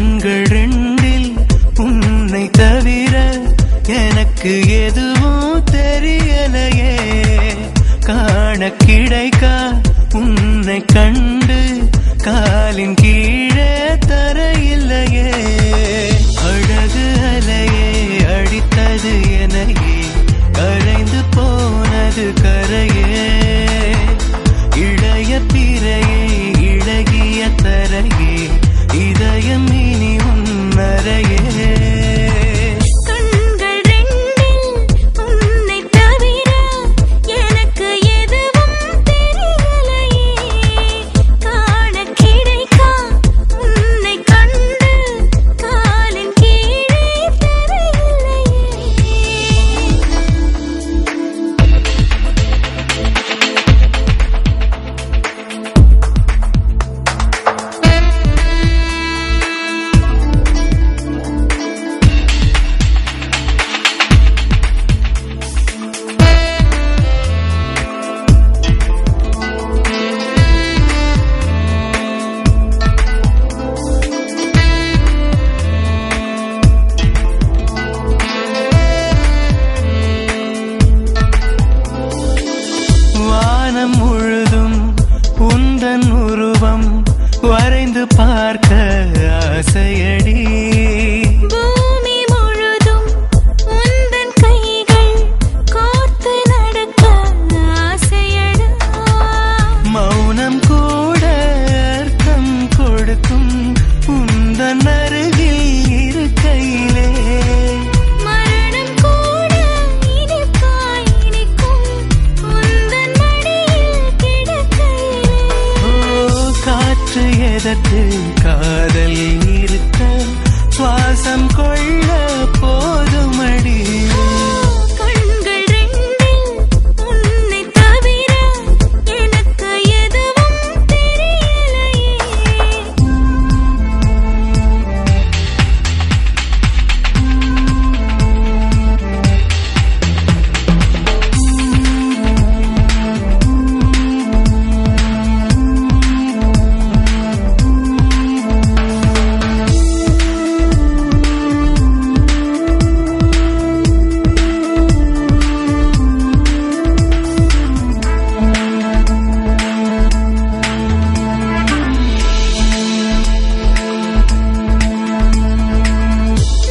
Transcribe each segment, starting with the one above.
கண்கள் ரெண்டில் உன்னை தவிர எனக்கு எதுவும் தெரியலையே. காண கிடைக்கா உன்னை கண்டு காலின் கீழே தரையில்லையே. அழகு அலையே அடித்தது எனையே, கரைந்து போனது கரையே. இளைய பிறையே இழகிய தரையே, இதயம் இனி உன்னரையே. முழுதும் உந்தன் உருவம் வரைந்து பார்க்க ஆசையடி. பூமி முழுதும் உந்தன் கைகள் கோர்த்து நடக்க ஆசையடா. மௌனம் கூட அர்த்தம் கொடுக்கும் உந்தன் அருகில் இருக்கையிலே. மரணம் கூட இனிப்பாய் இனிக்கும் உந்தன் மடியில் கிடக்கையிலே. காற்று எதற்கு காதல் இருக்க சுவாசம் கொள்ள போதுமடி. கண்கள் ரெண்டில் உன்னை தவிர எனக்கு எதுவும் தெரியலையே.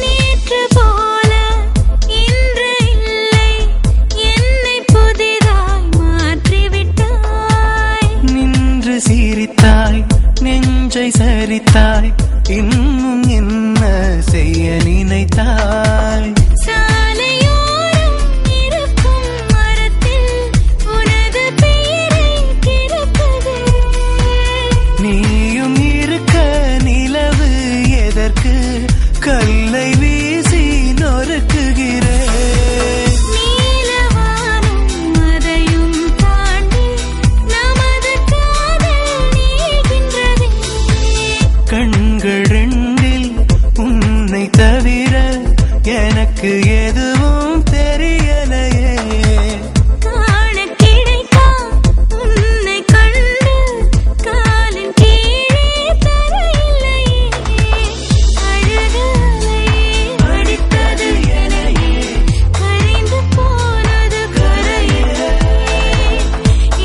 நேற்று போல இன்று இல்லை, என்னை புதிதாய் மாற்றிவிட்டாய். நின்று சிரித்தாய் நெஞ்சை சரித்தாய், இன்னும் என்ன செய்ய நினைத்தாய். சாலையோரம் இருக்கும் மரத்தில் உனது பெயரை கிடக்குது. நீயும் இருக்க நிலவு எதற்கு கல்லை வீசி நொறுக்குகிறேன். நீலவானம் அதையும் தாண்டி நமது காதல் நீள்கின்றது. கண்கள் ரெண்டில் உன்னை தவிர எனக்கு எதுவும் தெரியலையே. காண கிடைக்கா உன்னை கண்டு காலின் கீழே தரையில்லையே. அழகு அலையே அடித்தது எனையே, கரைந்து போனது கரையே.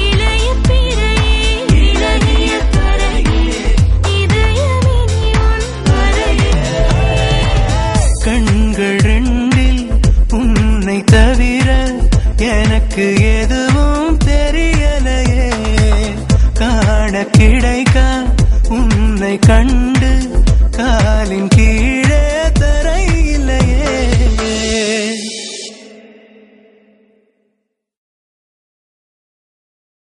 இளைய பிறையே இழகிய தரையே, இதயம் இனி உன்னரையே. கண்கள் ரெண்டில் உன்னை தவிர எனக்கு எதுவும் தெரியலையே. காண கிடைக்கா உன்னை கண்டு